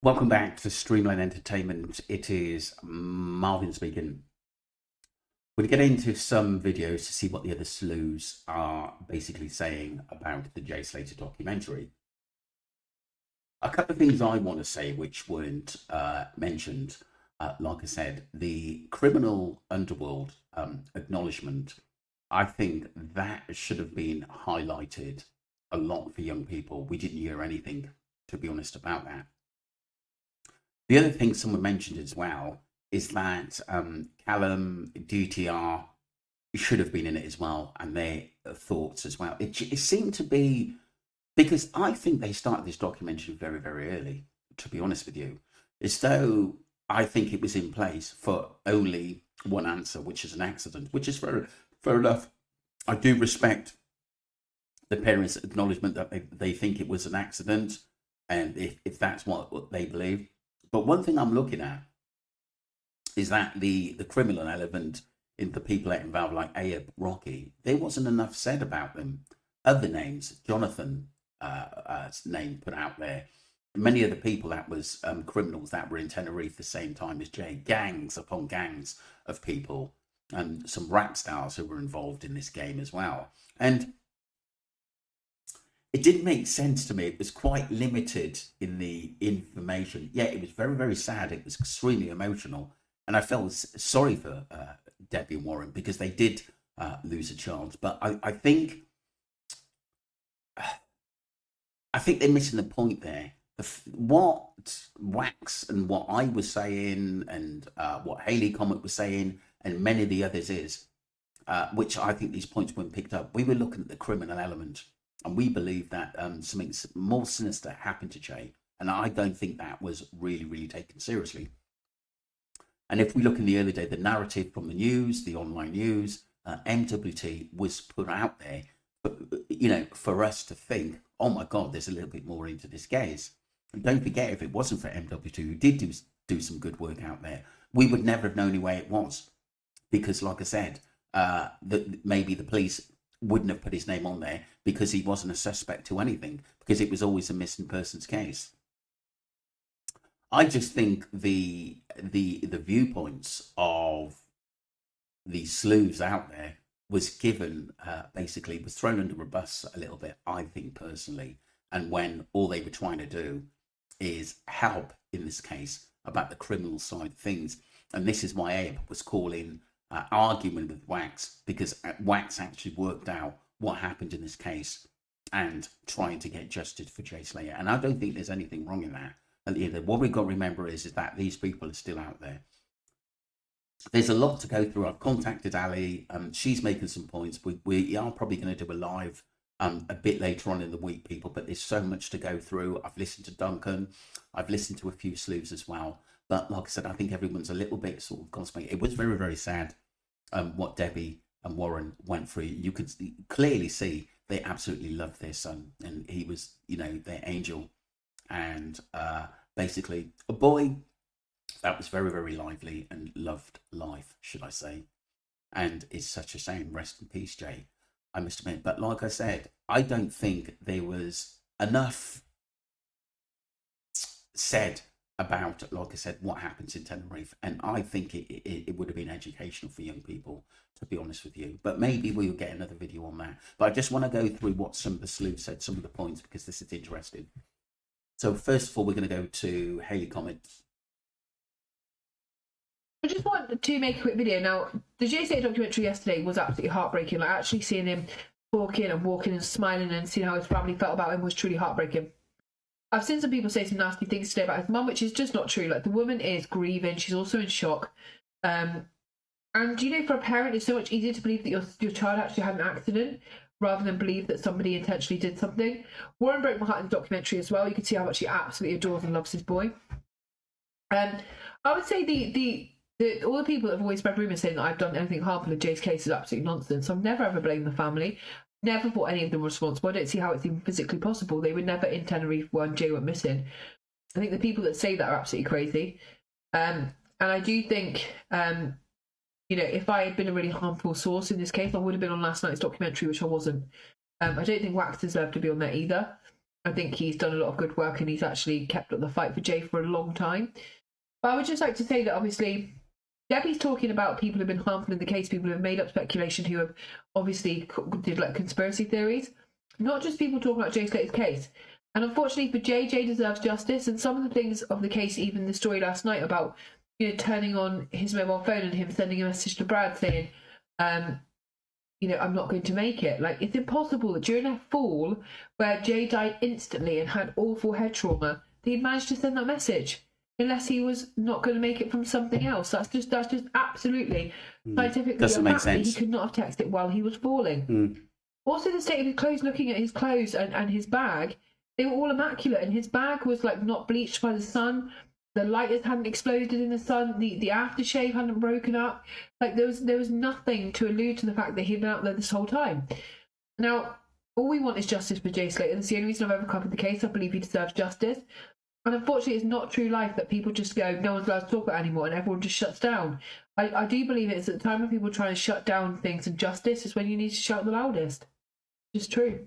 Welcome back to Streamline Entertainment. It is Marvin speaking. We're going to get into some videos to see what the other sleuths are basically saying about the Jay Slater documentary. A couple of things I want to say which weren't mentioned. Like I said, the criminal underworld acknowledgement, I think that should have been highlighted a lot for young people. We didn't hear anything, to be honest, about that. The other thing someone mentioned as well is that Callum, DTR should have been in it as well, and their thoughts as well. It seemed to be because I think they started this documentary very, very early, to be honest with you, as though I think it was in place for only one answer, which is an accident, which is fair enough. I do respect the parents' acknowledgement that they think it was an accident, and if that's what they believe. But one thing I'm looking at is that the criminal element in the people that involved, like Ayub Rocky, there wasn't enough said about them. Other names, Jonathan, name put out there. Many of the people that was criminals that were in Tenerife the same time as Jay, gangs upon gangs of people, and some rap stars who were involved in this game as well. And it didn't make sense to me. It was quite limited in the information. Yeah, it was very, very sad. It was extremely emotional. And I felt sorry for Debbie and Warren because they did lose a child. But I think they're missing the point there. What Wax and what I was saying and what Haley Comet was saying and many of the others is, which I think these points weren't picked up. We were looking at the criminal element, and we believe that something more sinister happened to Jay. And I don't think that was really, really taken seriously. And if we look in the early day, the narrative from the news, the online news, MWT was put out there, for us to think, oh my God, there's a little bit more into this case. And don't forget, if it wasn't for MWT, who did do some good work out there, we would never have known where it was. Because, like I said, maybe the police wouldn't have put his name on there because he wasn't a suspect to anything, because it was always a missing persons case. I just think the viewpoints of the sleuths out there was given basically was thrown under a bus a little bit, I think personally. And when all they were trying to do is help in this case about the criminal side of things, and this is why Abe was calling arguing with Wax, because Wax actually worked out what happened in this case and trying to get justice for Jay Slater. And I don't think there's anything wrong in that. At the end of what we've got to remember is that these people are still out there. There's a lot to go through. I've contacted Ali. She's making some points. We are probably going to do a live a bit later on in the week, people, but there's so much to go through. I've listened to Duncan. I've listened to a few sleuths as well. But like I said, I think everyone's a little bit sort of constipated. It was very, very sad what Debbie and Warren went through. You could clearly see they absolutely loved their son, and he was, their angel. And basically a boy that was very, very lively and loved life, should I say. And it's such a shame. Rest in peace, Jay, I must admit. But like I said, I don't think there was enough said about, like I said, what happens in Tenerife. And I think it would have been educational for young people, to be honest with you. But maybe we'll get another video on that. But I just want to go through what some of the sleuths said, some of the points, because this is interesting. So first of all, we're going to go to Haley Comet. I just wanted to make a quick video. Now, the Jay Slater documentary yesterday was absolutely heartbreaking. Like, actually seeing him talking and walking and smiling and seeing how his family felt about him was truly heartbreaking. I've seen some people say some nasty things today about his mum, which is just not true. Like, the woman is grieving. She's also in shock. And, for a parent, it's so much easier to believe that your child actually had an accident rather than believe that somebody intentionally did something. Warren broke my heart in the documentary as well. You can see how much he absolutely adores and loves his boy. I would say all the people that have always spread rumours saying that I've done anything harmful in Jay's case is absolute nonsense. I've never ever blamed the family. Never thought any of them were responsible. I don't see how it's even physically possible. They were never in Tenerife when Jay went missing. I think the people that say that are absolutely crazy. And I do think, if I had been a really harmful source in this case, I would have been on last night's documentary, which I wasn't. I don't think Wax deserved to be on there either. I think he's done a lot of good work and he's actually kept up the fight for Jay for a long time. But I would just like to say that obviously Debbie's talking about people who've been harmful in the case, people who have made up speculation, who have obviously did like conspiracy theories, not just people talking about Jay Slater's case. And unfortunately for Jay, Jay deserves justice. And some of the things of the case, even the story last night about, you know, turning on his mobile phone and him sending a message to Brad saying, you know, I'm not going to make it. Like, it's impossible that during a fall where Jay died instantly and had awful head trauma, that he'd managed to send that message. Unless he was not going to make it from something else. That's just absolutely scientifically doesn't make sense. He sense. could not have texted while he was falling. Also, the state of his clothes, looking at his clothes and his bag, they were all immaculate. And his bag was like not bleached by the sun. The lighters hadn't exploded in the sun. The aftershave hadn't broken up. Like there was nothing to allude to the fact that he'd been out there this whole time. Now, all we want is justice for Jay Slater. That's the only reason I've ever covered the case. I believe he deserves justice. And unfortunately, it's not true life that people just go, no one's allowed to talk about it anymore, and everyone just shuts down. I do believe it's at the time when people try to shut down things, and justice is when you need to shout the loudest. It's true.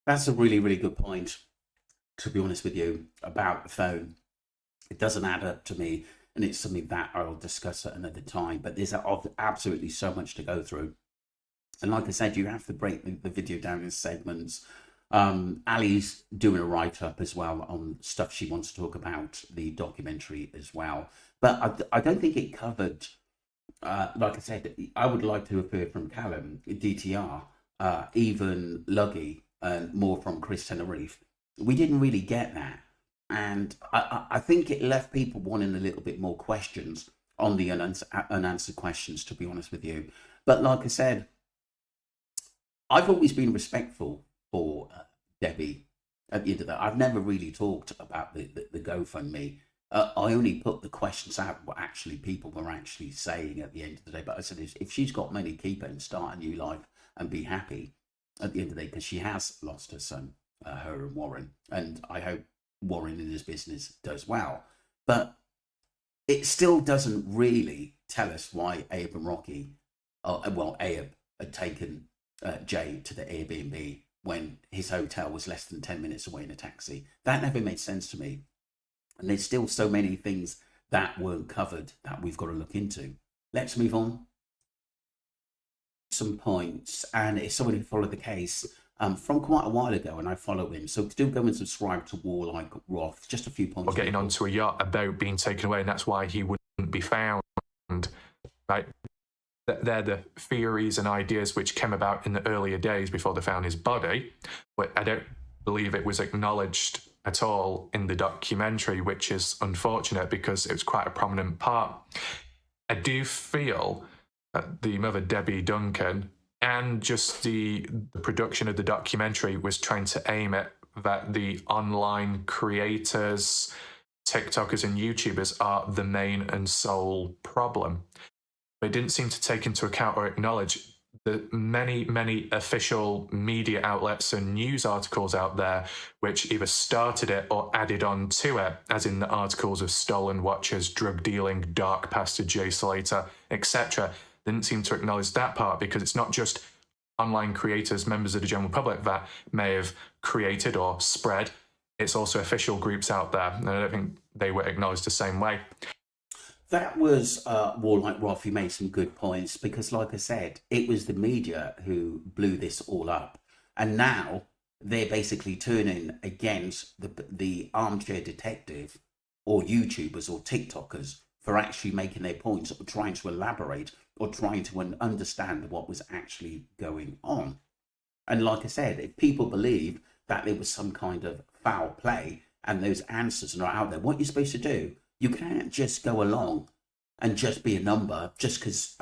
That's a really, really good point, to be honest with you, about the phone. It doesn't add up to me, and it's something that I'll discuss at another time, but there's absolutely so much to go through. And like I said, you have to break the video down in segments. Ali's doing a write-up as well on stuff she wants to talk about, the documentary as well. But I don't think it covered, like I said, I would like to have heard from Callum, DTR, even Luggy, and more from Chris Tenerife. We didn't really get that. And I think it left people wanting a little bit more questions on the unanswered questions, to be honest with you. But like I said, I've always been respectful for Debbie at the end of that. I've never really talked about the GoFundMe. I only put the questions out what actually people were actually saying at the end of the day. But I said, if she's got money, keep it and start a new life and be happy at the end of the day, because she has lost her son, her and Warren. And I hope Warren in his business does well. But it still doesn't really tell us why Abe and Rocky, Abe had taken Jay to the Airbnb when his hotel was less than 10 minutes away in a taxi. That never made sense to me. And there's still so many things that weren't covered that we've got to look into. Let's move on. Some points, and it's someone who followed the case from quite a while ago, and I follow him. So do go and subscribe to Warlike Roth. Just a few points. Or getting onto a yacht about being taken away, and that's why he wouldn't be found. Right? They're the theories and ideas which came about in the earlier days before they found his body, but I don't believe it was acknowledged at all in the documentary, which is unfortunate because it was quite a prominent part. I do feel that the mother, Debbie Duncan, and just the production of the documentary was trying to aim at that the online creators, TikTokers and YouTubers are the main and sole problem. They didn't seem to take into account or acknowledge the many official media outlets and news articles out there which either started it or added on to it, as in the articles of stolen watches, drug dealing, dark past of Jay Slater, etc. Didn't seem to acknowledge that part, because it's not just online creators, members of the general public that may have created or spread. It's also official groups out there, and I don't think they were acknowledged the same way. That was Warlike Roth, who made some good points, because like I said, it was the media who blew this all up. And now they're basically turning against the armchair detective or YouTubers or TikTokers for actually making their points or trying to elaborate or trying to understand what was actually going on. And like I said, if people believe that there was some kind of foul play and those answers are not out there, what you're supposed to do, you can't just go along and just be a number just because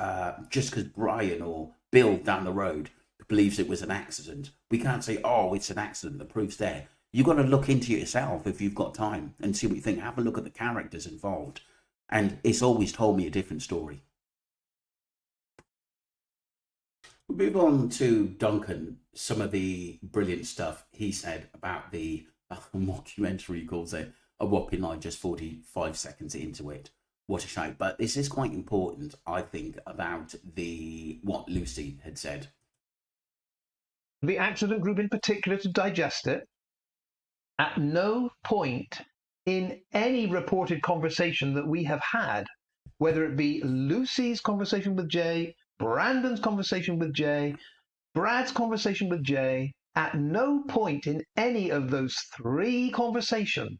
Brian or Bill down the road believes it was an accident. We can't say, oh, it's an accident, the proof's there. You've got to look into it yourself if you've got time and see what you think. Have a look at the characters involved. And it's always told me a different story. We'll move on to Duncan, some of the brilliant stuff he said about the mockumentary, he calls it, a whopping like just 45 seconds into it. What a shame. But this is quite important, I think, about what Lucy had said. The accident group in particular to digest it. At no point in any reported conversation that we have had, whether it be Lucy's conversation with Jay, Brandon's conversation with Jay, Brad's conversation with Jay, at no point in any of those three conversations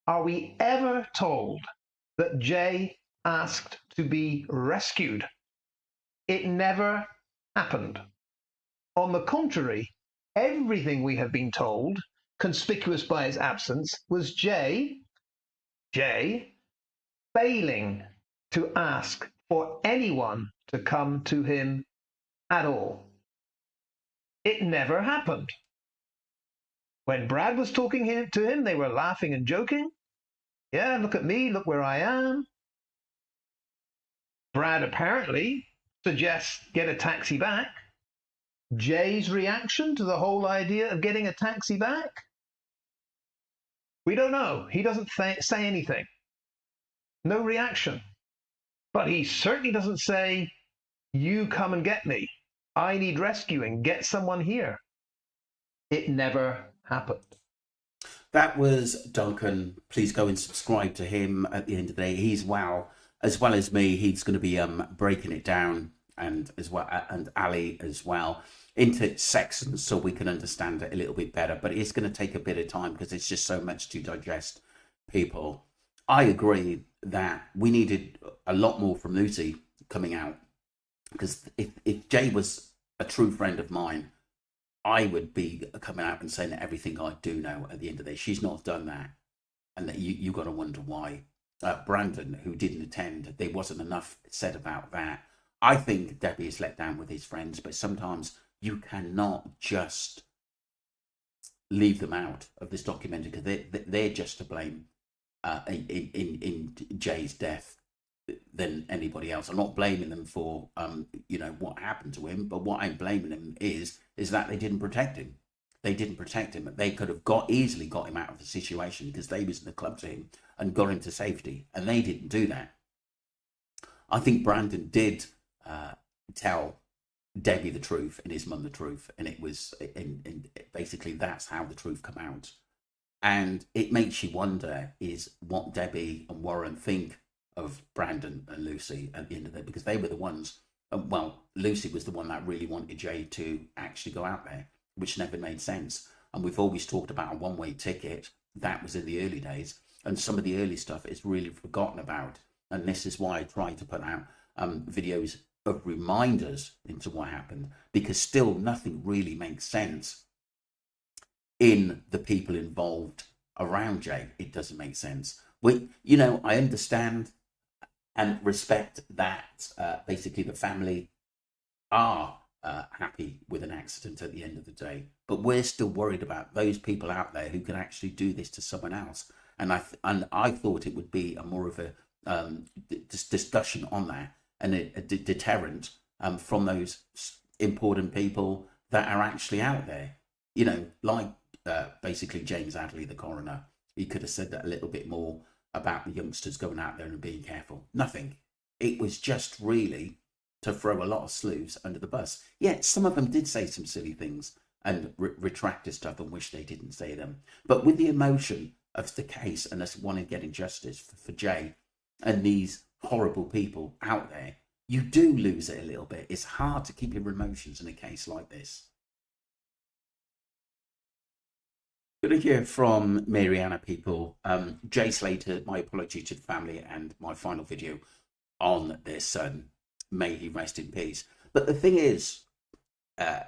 are we ever told that Jay asked to be rescued. It never happened. On the contrary, everything we have been told, conspicuous by its absence, was Jay failing to ask for anyone to come to him at all. It never happened. When Brad was talking to him, they were laughing and joking. Yeah, look at me, look where I am. Brad apparently suggests get a taxi back. Jay's reaction to the whole idea of getting a taxi back? We don't know. He doesn't say anything. No reaction. But he certainly doesn't say, you come and get me. I need rescuing. Get someone here. It never happened. That was Duncan. Please go and subscribe to him at the end of the day. He's as well as me, he's going to be breaking it down, and as well, and Ali as well, into sections so we can understand it a little bit better. But it's going to take a bit of time because it's just so much to digest, people. I agree that we needed a lot more from Lucy coming out, because if Jay was a true friend of mine, I would be coming out and saying everything I do know at the end of the day. She's not done that. And that you got to wonder why. Brandon, who didn't attend, there wasn't enough said about that. I think Debbie is let down with his friends, but sometimes you cannot just leave them out of this documentary because they're just to blame in Jay's death than anybody else. I'm not blaming them for what happened to him, but what I'm blaming them is that they didn't protect him. They didn't protect him. They could have easily got him out of the situation because they was in the club to him and got him to safety, and they didn't do that. I think Brandon did tell Debbie the truth and his mum the truth, and it was and basically that's how the truth come out. And it makes you wonder is what Debbie and Warren think of Brandon and Lucy at the end of it, because they were the ones. Lucy was the one that really wanted Jay to actually go out there, which never made sense. And we've always talked about a one-way ticket. That was in the early days, and some of the early stuff is really forgotten about. And this is why I try to put out videos of reminders into what happened, because still nothing really makes sense in the people involved around Jay. It doesn't make sense. I understand and respect that basically the family are happy with an accident at the end of the day, but we're still worried about those people out there who can actually do this to someone else. And I thought it would be a more of a discussion on that, and a deterrent from those important people that are actually out there. Like basically James Adley, the coroner. He could have said that a little bit more about the youngsters going out there and being careful. Nothing. It was just really to throw a lot of sleuths under the bus. Yeah, some of them did say some silly things and retracted stuff and wish they didn't say them. But with the emotion of the case and us wanting to get injustice for Jay and these horrible people out there, you do lose it a little bit. It's hard to keep your emotions in a case like this. Good to hear from Mariana, people. Jay Slater, my apology to the family, and my final video on their son. May he rest in peace. But the thing is,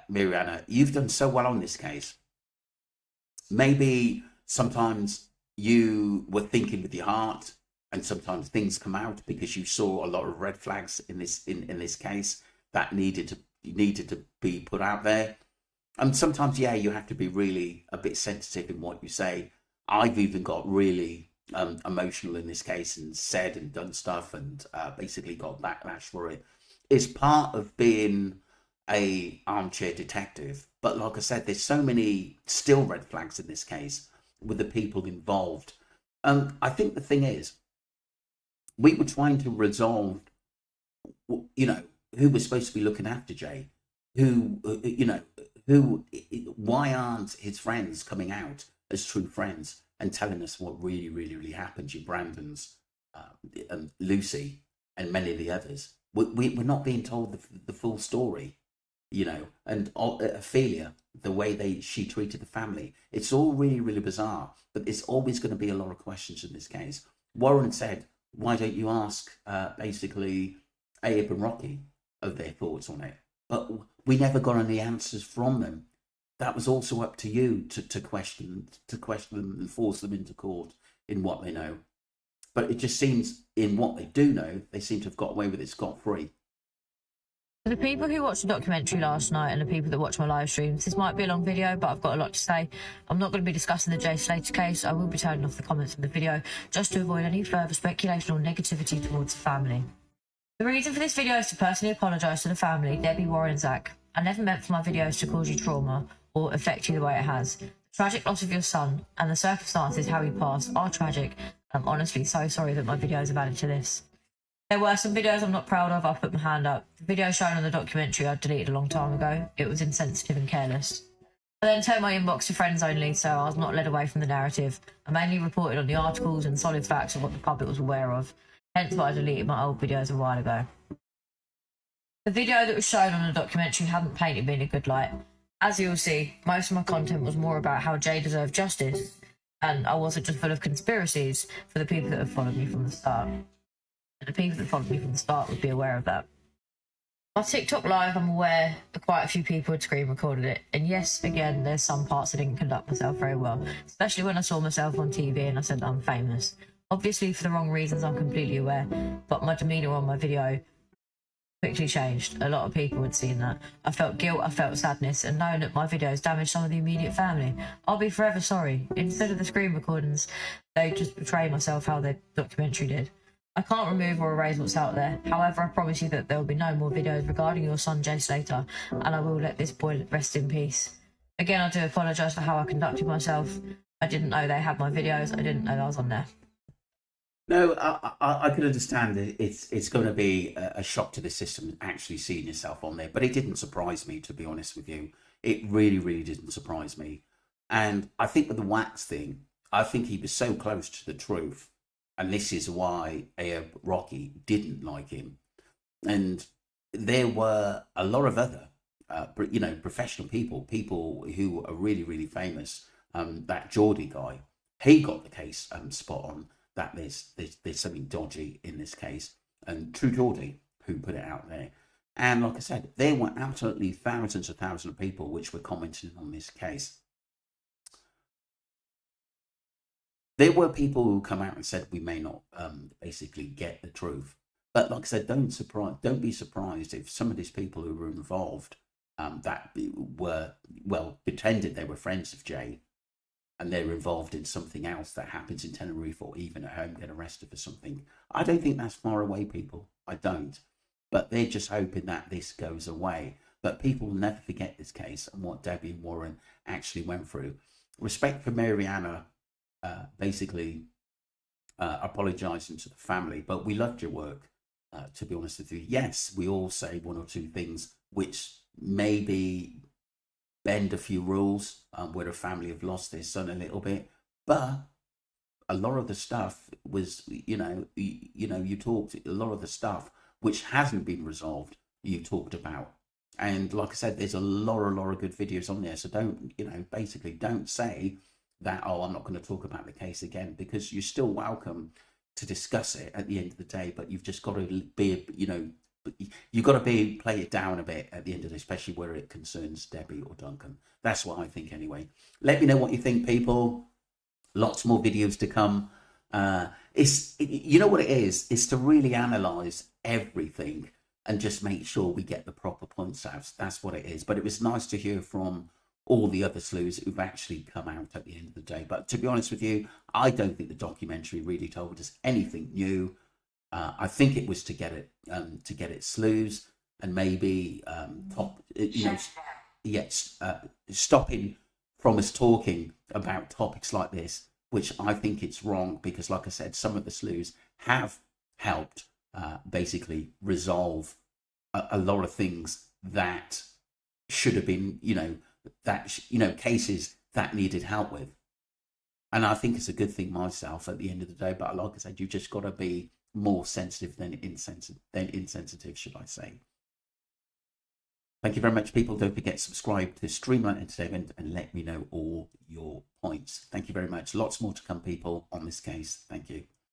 Mariana, you've done so well on this case. Maybe sometimes you were thinking with your heart, and sometimes things come out because you saw a lot of red flags in this case that needed to be put out there. And sometimes, you have to be really a bit sensitive in what you say. I've even got really emotional in this case and said and done stuff and basically got backlash for it. It's part of being a armchair detective. But like I said, there's so many still red flags in this case with the people involved. I think the thing is, we were trying to resolve, who was supposed to be looking after Jay, why aren't his friends coming out as true friends and telling us what really happened. You Brandon's, and Lucy, and many of the others. We're not being told the full story, and Ophelia, the way she treated the family. It's all really bizarre, but there's always going to be a lot of questions in this case. Warren said, why don't you ask basically Abe and Rocky of their thoughts on it? But we never got any answers from them. That was also up to you to question them and force them into court in what they know. But it just seems in what they do know, they seem to have got away with it scot-free. For the people who watched the documentary last night and the people that watch my live streams, this might be a long video, but I've got a lot to say. I'm not going to be discussing the Jay Slater case. I will be turning off the comments in the video just to avoid any further speculation or negativity towards the family. The reason for this video is to personally apologise to the family, Debbie, Warren and Zach. I never meant for my videos to cause you trauma or affect you the way it has. The tragic loss of your son and the circumstances how he passed are tragic. I'm honestly so sorry that my videos have added to this. There were some videos I'm not proud of. I'll put my hand up. The video shown on the documentary I deleted a long time ago. It was insensitive and careless. I then turned my inbox to friends only, so I was not led away from the narrative. I mainly reported on the articles and solid facts of what the public was aware of. Hence why I deleted my old videos a while ago. The video that was shown on the documentary hadn't painted me in a good light. As you'll see, most of my content was more about how Jay deserved justice, and I wasn't just full of conspiracies for the people that have followed me from the start. And the people that followed me from the start would be aware of that. My TikTok live, I'm aware that quite a few people had screen recorded it, and yes, again, there's some parts I didn't conduct myself very well, especially when I saw myself on TV and I said that I'm famous. Obviously for the wrong reasons, I'm completely aware, but my demeanour on my video quickly changed. A lot of people had seen that. I felt guilt, I felt sadness, and knowing that my videos damaged some of the immediate family, I'll be forever sorry. Instead of the screen recordings, they just portray myself how the documentary did. I can't remove or erase what's out there. However, I promise you that there will be no more videos regarding your son Jay Slater, and I will let this boy rest in peace. Again, I do apologise for how I conducted myself. I didn't know they had my videos. I didn't know I was on there. No, I could understand it. It's going to be a shock to the system actually seeing yourself on there, but it didn't surprise me, to be honest with you. It really didn't surprise me. And I think with the Wax thing, I think he was so close to the truth. And this is why Rocky didn't like him. And there were a lot of other, professional people who are really famous. That Geordie guy, he got the case spot on. That there's something dodgy in this case. And True Geordie, who put it out there. And like I said, there were absolutely thousands of people which were commenting on this case. There were people who come out and said we may not basically get the truth. But like I said, don't be surprised if some of these people who were involved that were, pretended they were friends of Jay, and they're involved in something else that happens in Tenerife or even at home, get arrested for something. I don't think that's far away, people. I don't. But they're just hoping that this goes away. But people will never forget this case and what Debbie and Warren actually went through. Respect for Mariana, basically apologising to the family, but we loved your work, to be honest with you. Yes, we all say one or two things which maybe bend a few rules where a family have lost their son a little bit, but a lot of the stuff was, you talked a lot of the stuff which hasn't been resolved, you talked about. And like I said, there's a lot of good videos on there. So don't, basically don't say that, oh, I'm not going to talk about the case again, because you're still welcome to discuss it at the end of the day, but you've just got to be, you've got to play it down a bit at the end of it, especially where it concerns Debbie or Duncan. That's what I think anyway. Let me know what you think, people. Lots more videos to come. You know what it is? It's to really analyse everything and just make sure we get the proper points out. That's what it is. But it was nice to hear from all the other sleuths who've actually come out at the end of the day. But to be honest with you, I don't think the documentary really told us anything new. I think it was to get it sleuths and maybe stopping from us talking about topics like this, which I think it's wrong, because like I said, some of the sleuths have helped basically resolve a lot of things that should have been, cases that needed help with. And I think it's a good thing myself at the end of the day. But like I said, you've just got to be more sensitive than insensitive, should I say. Thank you very much, people. Don't forget to subscribe to Streamline Entertainment and let me know all your points. Thank you very much. Lots more to come, people, on this case. Thank you.